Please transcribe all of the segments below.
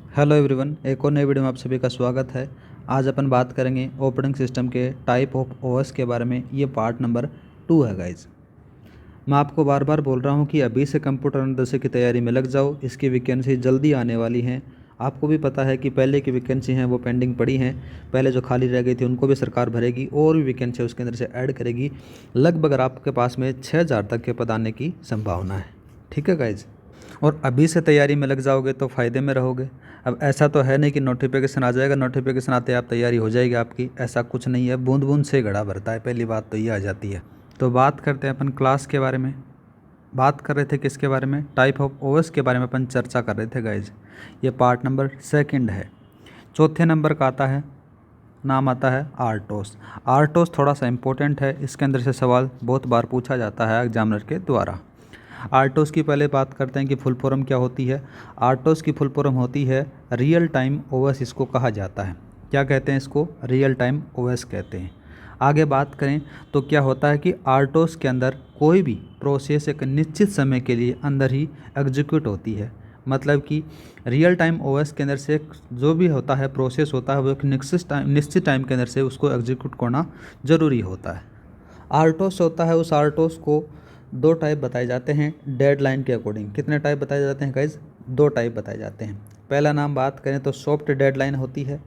Hello everyone, एक और नए वीडियो में आप सभी का स्वागत है। आज अपन बात करेंगे ऑपरेटिंग सिस्टम के टाइप ऑफ ओएस के बारे में। ये पार्ट नंबर 2 है गाइज। मैं आपको बार बार बोल रहा हूँ कि अभी से कंप्यूटर अनुदेशक की तैयारी में लग जाओ, इसकी वैकेंसी जल्दी आने वाली हैं। आपको भी पता है कि पहले की वैकेंसी हैं वो पेंडिंग पड़ी हैं, पहले जो खाली रह गई थी उनको भी सरकार भरेगी और भी वैकेंसी उसके अंदर से ऐड करेगी। लगभग आपके पास में 6000 तक के पद आने की संभावना है। ठीक है गाइज, और अभी से तैयारी में लग जाओगे तो फ़ायदे में रहोगे। अब ऐसा तो है नहीं कि नोटिफिकेशन आ जाएगा, नोटिफिकेशन आते आप तैयारी हो जाएगी आपकी, ऐसा कुछ नहीं है। बूंद बूंद से घड़ा भरता है, पहली बात तो ये आ जाती है। तो बात करते हैं अपन क्लास के बारे में। बात कर रहे थे किसके बारे में? टाइप ऑफ ओएस के बारे में अपन चर्चा कर रहे थे गाइज। ये पार्ट नंबर 2 है। चौथे नंबर का आता है, नाम आता है आर्टोस। आर्टोस थोड़ा सा इम्पोर्टेंट है, इसके अंदर से सवाल बहुत बार पूछा जाता है एग्जामिनर के द्वारा। आर्टोस की पहले बात करते हैं कि फुल फॉर्म क्या होती है। आर्टोस की फुल फॉर्म होती है रियल टाइम ओएस, इसको कहा जाता है। क्या कहते हैं इसको? रियल टाइम ओएस कहते हैं। आगे बात करें तो क्या होता है कि आर्टोस के अंदर कोई भी प्रोसेस एक निश्चित समय के लिए अंदर ही एग्जीक्यूट होती है। मतलब कि रियल टाइम ओएस के अंदर से जो भी होता है प्रोसेस होता है वो एक निश्चित टाइम के अंदर से उसको एग्जीक्यूट करना ज़रूरी होता है। आर्टोस होता है, उस आर्टोस को 2 टाइप बताए जाते हैं डेडलाइन के अकॉर्डिंग। कितने टाइप बताए जाते हैं गाइज? 2 टाइप बताए जाते हैं। पहला नाम बात करें तो सॉफ्ट डेडलाइन होती है,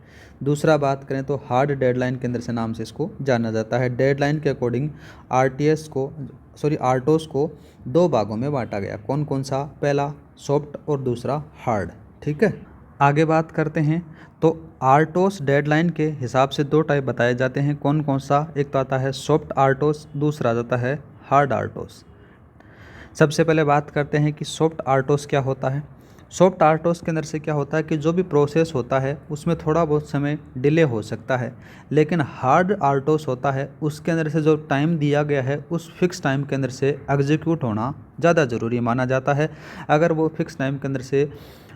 दूसरा बात करें तो हार्ड डेडलाइन के अंदर से नाम से इसको जाना जाता है। डेडलाइन के अकॉर्डिंग आर्टोस को 2 भागों में बांटा गया। कौन कौन सा? पहला सॉफ्ट और दूसरा हार्ड। ठीक है, आगे बात करते हैं तो आर्टोस डेडलाइन के हिसाब से 2 टाइप बताए जाते हैं। कौन कौन सा? एक तो आता है सॉफ्ट आर्टोस, दूसरा आता है हार्ड आर्टोस। सबसे पहले बात करते हैं कि सॉफ्ट आर्टोस क्या होता है। सॉफ्ट आर्टोस के अंदर से क्या होता है कि जो भी प्रोसेस होता है उसमें थोड़ा बहुत समय डिले हो सकता है, लेकिन हार्ड आर्टोस होता है उसके अंदर से जो टाइम दिया गया है उस फिक्स टाइम के अंदर से एग्जीक्यूट होना ज़्यादा ज़रूरी माना जाता है। अगर वो फिक्स टाइम के अंदर से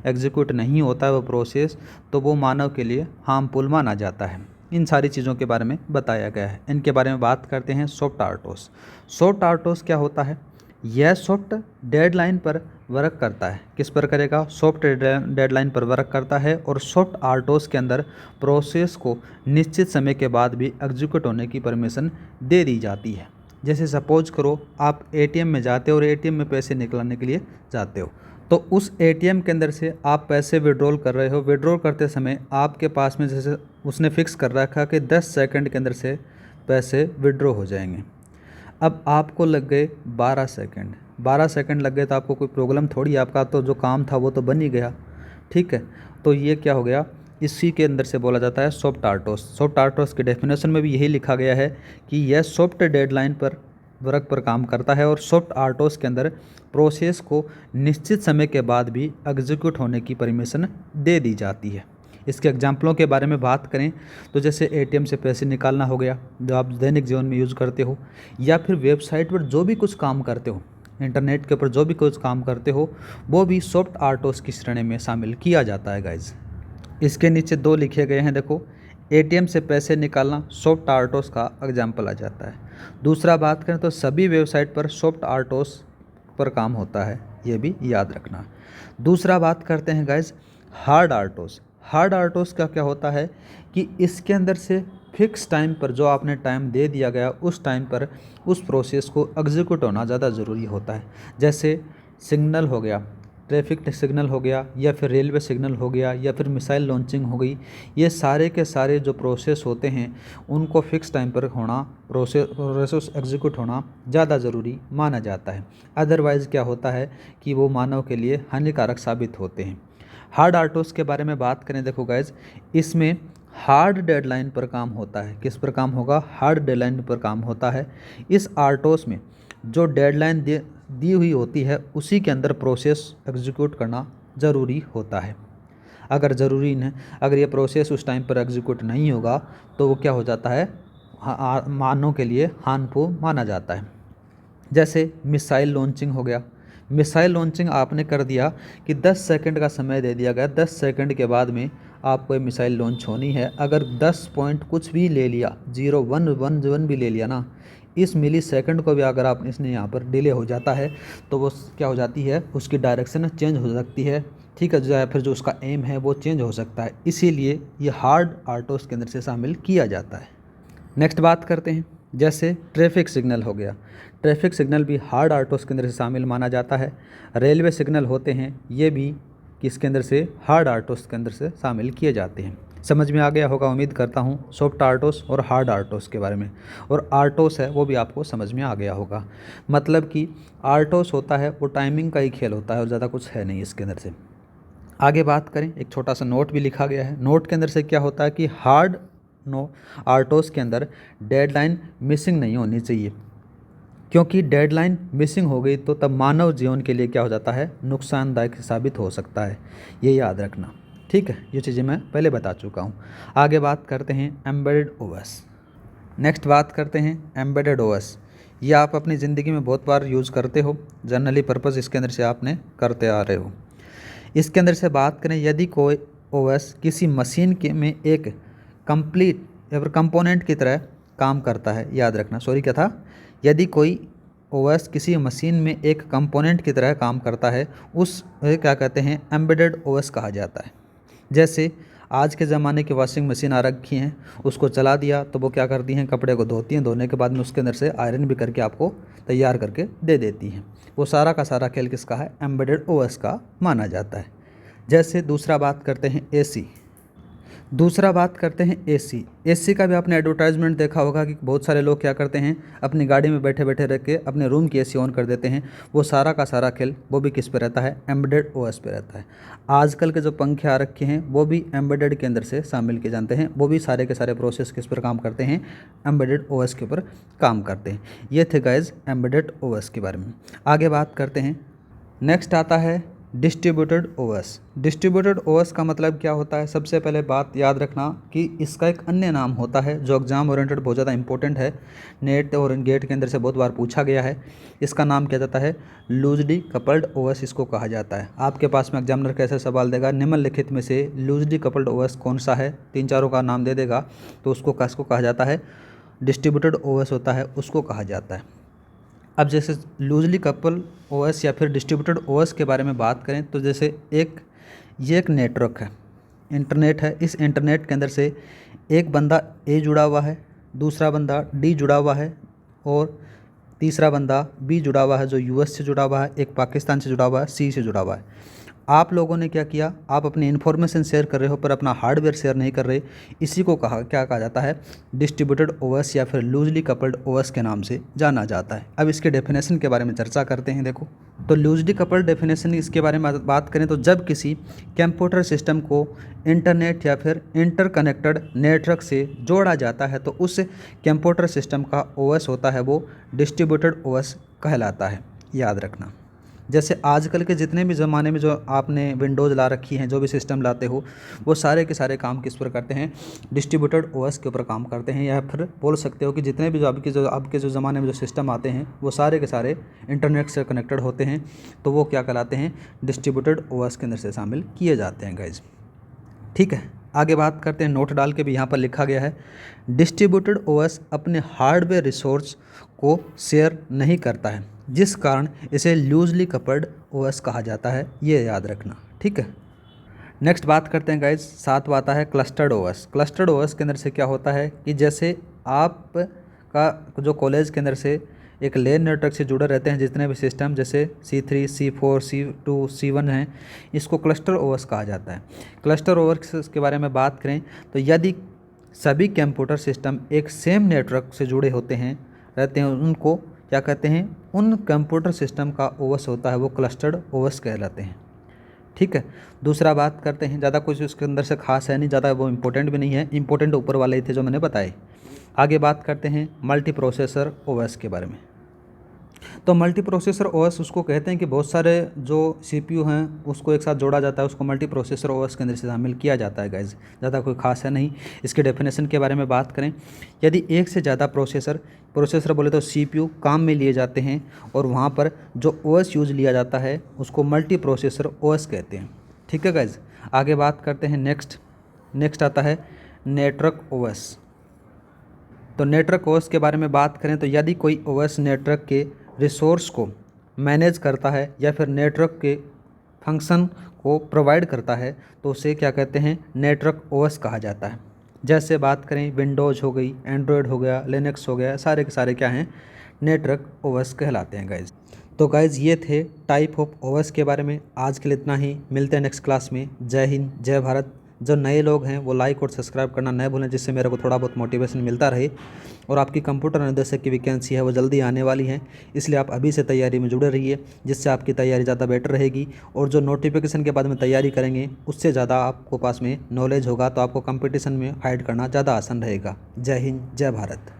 एग्जीक्यूट नहीं होता है वो प्रोसेस, तो वो मानव के लिए हार्मफुल माना जाता है। इन सारी चीज़ों के बारे में बताया गया है। इनके बारे में बात करते हैं। सॉफ्ट आर्टोस। सॉफ्ट आर्टोस क्या होता है? यह सॉफ्ट डेडलाइन पर वर्क करता है। किस पर करेगा? सॉफ्ट डेडलाइन पर वर्क करता है। और सॉफ्ट आर्टोस के अंदर प्रोसेस को निश्चित समय के बाद भी एग्जीक्यूट होने की परमिशन दे दी जाती है। जैसे सपोज करो आप एटीएम में जाते हो और एटीएम में पैसे निकलाने के लिए जाते हो, तो उस एटीएम के अंदर से आप पैसे विड्रॉल कर रहे हो। विड्रॉल करते समय आपके पास में जैसे उसने फिक्स कर रखा कि 10 सेकंड के अंदर से पैसे विड्रॉ हो जाएंगे। अब आपको लग गए 12 सेकंड। 12 सेकंड लग गए तो आपको कोई प्रॉब्लम थोड़ी, आपका तो जो काम था वो तो बन ही गया। ठीक है, तो ये क्या हो गया? इसी के अंदर से बोला जाता है सॉफ्ट आर्टोस। सॉफ्ट आर्टोस के डेफिनेशन में भी यही लिखा गया है कि यह सॉफ्ट डेडलाइन पर वर्क पर काम करता है और सॉफ्ट आर्टोस के अंदर प्रोसेस को निश्चित समय के बाद भी एग्जीक्यूट होने की परमिशन दे दी जाती है। इसके एग्जाम्पलों के बारे में बात करें तो जैसे एटीएम से पैसे निकालना हो गया जो आप दैनिक जीवन में यूज़ करते हो, या फिर वेबसाइट पर जो भी कुछ काम करते हो, इंटरनेट के ऊपर जो भी कुछ काम करते हो, वो भी सॉफ्ट आर्टोस की श्रेणी में शामिल किया जाता है गाइज। इसके नीचे 2 लिखे गए हैं, देखो। एटीएम से पैसे निकालना सॉफ्ट आर्टोस का एग्जाम्पल आ जाता है। दूसरा बात करें तो सभी वेबसाइट पर सॉफ्ट आर्टोस पर काम होता है, ये भी याद रखना। दूसरा बात करते हैं गाइज हार्ड आर्टोस। हार्ड आर्टोस का क्या होता है कि इसके अंदर से फिक्स टाइम पर जो आपने टाइम दे दिया गया उस टाइम पर उस प्रोसेस को एग्जीक्यूट होना ज़्यादा ज़रूरी होता है। जैसे सिग्नल हो गया, ट्रैफिक सिग्नल हो गया, या फिर रेलवे सिग्नल हो गया, या फिर मिसाइल लॉन्चिंग हो गई। ये सारे के सारे जो प्रोसेस होते हैं उनको फिक्स टाइम पर होना, प्रोसेस एग्जीक्यूट होना ज़्यादा ज़रूरी माना जाता है। अदरवाइज़ क्या होता है कि वो मानव के लिए हानिकारक साबित होते हैं। हार्ड आर्टोस के बारे में बात करें, देखो गाइज, इसमें हार्ड डेडलाइन पर काम होता है। किस पर काम होगा? हार्ड डेडलाइन पर काम होता है। इस आर्टोस में जो डेडलाइन दी हुई होती है उसी के अंदर प्रोसेस एग्जीक्यूट करना ज़रूरी होता है। अगर ये प्रोसेस उस टाइम पर एग्जीक्यूट नहीं होगा तो वो क्या हो जाता है? मानव के लिए हार्मफुल माना जाता है। जैसे मिसाइल लॉन्चिंग हो गया। मिसाइल लॉन्चिंग आपने कर दिया कि 10 सेकंड का समय दे दिया गया, 10 सेकंड के बाद में आपको ये मिसाइल लॉन्च होनी है। अगर 10 पॉइंट कुछ भी ले लिया, 0.111 भी ले लिया ना, इस मिली सेकंड को भी अगर आप इसने यहाँ पर डिले हो जाता है तो वो क्या हो जाती है? उसकी डायरेक्शन चेंज हो सकती है, ठीक है, या फिर जो उसका एम है वो चेंज हो सकता है, इसीलिए ये हार्ड आरटोस के अंदर से शामिल किया जाता है। नेक्स्ट बात करते हैं, जैसे ट्रैफिक सिग्नल हो गया, ट्रैफिक सिग्नल भी हार्ड आरटोस के अंदर से शामिल माना जाता है। रेलवे सिग्नल होते हैं, ये भी किसके अंदर से, हार्ड आरटोस के अंदर से शामिल किए जाते हैं। समझ में आ गया होगा उम्मीद करता हूँ सॉफ्ट आरटोस और हार्ड आरटोस के बारे में, और आरटोस है वो भी आपको समझ में आ गया होगा। मतलब कि आरटोस होता है वो टाइमिंग का ही खेल होता है और ज़्यादा कुछ है नहीं इसके अंदर से। आगे बात करें, एक छोटा सा नोट भी लिखा गया है। नोट के अंदर से क्या होता है कि हार्ड आरटोस के अंदर डेडलाइन मिसिंग नहीं होनी चाहिए, क्योंकि डेडलाइन मिसिंग हो गई तो तब मानव जीवन के लिए क्या हो जाता है, नुकसानदायक साबित हो सकता है, ये याद रखना। ठीक है, ये चीज़ें मैं पहले बता चुका हूँ। आगे बात करते हैं एम्बेडेड ओएस। नेक्स्ट बात करते हैं एम्बेडेड ओएस। ये आप अपनी ज़िंदगी में बहुत बार यूज़ करते हो, जनरली पर्पज़ इसके अंदर से आपने करते आ रहे हो। इसके अंदर से बात करें, यदि कोई ओएस किसी मशीन के में एक कंप्लीट या फिर कंपोनेंट की तरह काम करता है, याद रखना, सॉरी क्या था, यदि कोई ओएस किसी मशीन में एक कंपोनेंट की तरह काम करता है, उस क्या कहते हैं, एम्बेडेड ओएस कहा जाता है। जैसे आज के ज़माने की वॉशिंग मशीन आ रखी हैं, उसको चला दिया तो वो क्या करती हैं, कपड़े को धोती हैं, धोने के बाद में उसके अंदर से आयरन भी करके आपको तैयार करके दे देती हैं। वो सारा का सारा खेल किसका है, एम्बेडेड ओएस का माना जाता है। जैसे दूसरा बात करते हैं एसी। दूसरा बात करते हैं एसी। एसी का भी आपने एडवर्टाइजमेंट देखा होगा कि बहुत सारे लोग क्या करते हैं, अपनी गाड़ी में बैठे बैठे रह के अपने रूम की एसी ऑन कर देते हैं। वो सारा का सारा खेल वो भी किस पे रहता है, एम्बेडेड ओएस पे रहता है। आजकल के जो पंखे आ रखे हैं वो भी एम्बेडेड के अंदर से शामिल किए जाते हैं, वो भी सारे के सारे प्रोसेस किस पर काम करते हैं, एम्बेडेड ओएस के ऊपर काम करते हैं। ये थे गाइज एम्बेडेड ओएस के बारे में। आगे बात करते हैं, नेक्स्ट आता है डिस्ट्रीब्यूटेड ओएस। डिस्ट्रीब्यूटेड ओएस का मतलब क्या होता है, सबसे पहले बात याद रखना कि इसका एक अन्य नाम होता है जो एग्जाम ओरिएंटेड बहुत ज़्यादा इंपॉर्टेंट है, नेट और गेट के अंदर से बहुत बार पूछा गया है। इसका नाम क्या जाता है, लूजली कपल्ड ओएस इसको कहा जाता है। आपके पास में एग्जामिनर कैसे सवाल देगा, निम्नलिखित में से लूजली कपल्ड ओएस कौन सा है, 3-4 का नाम दे देगा, तो उसको किसको कहा जाता है, डिस्ट्रीब्यूटेड ओएस होता है, उसको कहा जाता है। अब जैसे लूजली कपल ओएस या फिर डिस्ट्रीब्यूटेड ओएस के बारे में बात करें तो जैसे ये एक नेटवर्क है, इंटरनेट है। इस इंटरनेट के अंदर से एक बंदा ए जुड़ा हुआ है, दूसरा बंदा डी जुड़ा हुआ है, और तीसरा बंदा बी जुड़ा हुआ है जो यूएस से जुड़ा हुआ है, एक पाकिस्तान से जुड़ा हुआ है, सी से जुड़ा हुआ है। आप लोगों ने क्या किया, आप अपनी इन्फॉर्मेशन शेयर कर रहे हो पर अपना हार्डवेयर शेयर नहीं कर रहे, इसी को क्या कहा जाता है, डिस्ट्रीब्यूटेड ओएस या फिर लूजली कपल्ड ओएस के नाम से जाना जाता है। अब इसके डेफिनेशन के बारे में चर्चा करते हैं। देखो, तो लूजली कपल्ड डेफिनेशन इसके बारे में बात करें तो जब किसी कंप्यूटर सिस्टम को इंटरनेट या फिर इंटरकनेक्टेड नेटवर्क से जोड़ा जाता है तो उस कंप्यूटर सिस्टम का ओएस होता है वो डिस्ट्रीब्यूटेड ओएस कहलाता है, याद रखना। जैसे आजकल के जितने भी ज़माने में जो आपने विंडोज़ ला रखी हैं, जो भी सिस्टम लाते हो, वो सारे के सारे काम किस पर करते हैं, डिस्ट्रीब्यूटेड ओएस के ऊपर काम करते हैं। या फिर बोल सकते हो कि जितने भी जो आपके जो ज़माने में जो सिस्टम आते हैं वो सारे के सारे इंटरनेट से कनेक्टेड होते हैं, तो वो क्या कहलाते हैं, डिस्ट्रीब्यूटेड ओएस के अंदर से शामिल किए जाते हैं गाइज। ठीक है, आगे बात करते हैं, नोट डाल के भी यहाँ पर लिखा गया है, डिस्ट्रीब्यूटेड ओएस अपने हार्डवेयर रिसोर्स को शेयर नहीं करता है, जिस कारण इसे लूजली कपल्ड ओएस कहा जाता है, ये याद रखना। ठीक है, नेक्स्ट बात करते हैं गाइज, साथ आता है क्लस्टर्ड ओएस। क्लस्टर्ड ओएस के अंदर से क्या होता है कि जैसे आप का जो कॉलेज के अंदर से एक लेन नेटवर्क से जुड़े रहते हैं जितने भी सिस्टम, जैसे C3, C4, C2, C1 हैं, इसको क्लस्टर ओएस कहा जाता है। क्लस्टर ओएस के बारे में बात करें तो यदि सभी कंप्यूटर सिस्टम एक सेम नेटवर्क से जुड़े होते हैं रहते हैं, उनको क्या कहते हैं, उन कंप्यूटर सिस्टम का ओएस होता है वो क्लस्टर्ड ओएस कहलाते हैं। ठीक है, दूसरा बात करते हैं, ज़्यादा कुछ उसके अंदर से खास है नहीं, ज़्यादा वो इम्पोर्टेंट भी नहीं है, इम्पोर्टेंट ऊपर वाले ही थे जो मैंने बताए। आगे बात करते हैं मल्टी प्रोसेसर ओएस के बारे में। तो मल्टी प्रोसेसर ओएस उसको कहते हैं कि बहुत सारे जो सीपीयू हैं उसको एक साथ जोड़ा जाता है, उसको मल्टी प्रोसेसर ओएस के अंदर से शामिल किया जाता है गाइज, ज़्यादा कोई खास है नहीं। इसके डेफिनेशन के बारे में बात करें, यदि एक से ज़्यादा प्रोसेसर बोले तो सीपीयू काम में लिए जाते हैं और वहाँ पर जो ओएस यूज लिया जाता है उसको मल्टी प्रोसेसर ओएस कहते हैं। ठीक है गाइज, आगे बात करते हैं, नेक्स्ट आता है नेटवर्क ओएस। तो नेटवर्क ओएस के बारे में बात करें तो यदि कोई ओएस नेटवर्क के रिसोर्स को मैनेज करता है या फिर नेटवर्क के फंक्शन को प्रोवाइड करता है तो उसे क्या कहते हैं, नेटवर्क ओएस कहा जाता है। जैसे बात करें विंडोज़ हो गई, एंड्रॉयड हो गया, लिनक्स हो गया, सारे के सारे क्या हैं, नेटवर्क ओएस कहलाते हैं गाइज। तो गाइज ये थे टाइप ऑफ ओएस के बारे में। आज के लिए इतना ही, मिलते हैं नेक्स्ट क्लास में। जय हिंद, जय भारत। जो नए लोग हैं वो लाइक और सब्सक्राइब करना न भूलें, जिससे मेरे को थोड़ा बहुत मोटिवेशन मिलता रहे। और आपकी कंप्यूटर अनुदेशक की वैकेंसी है वो जल्दी आने वाली है, इसलिए आप अभी से तैयारी में जुड़े रहिए, जिससे आपकी तैयारी ज़्यादा बेटर रहेगी। और जो नोटिफिकेशन के बाद में तैयारी करेंगे उससे ज़्यादा आपको पास में नॉलेज होगा, तो आपको कंपटीशन में फाइट करना ज़्यादा आसान रहेगा। जय हिंद, जय भारत।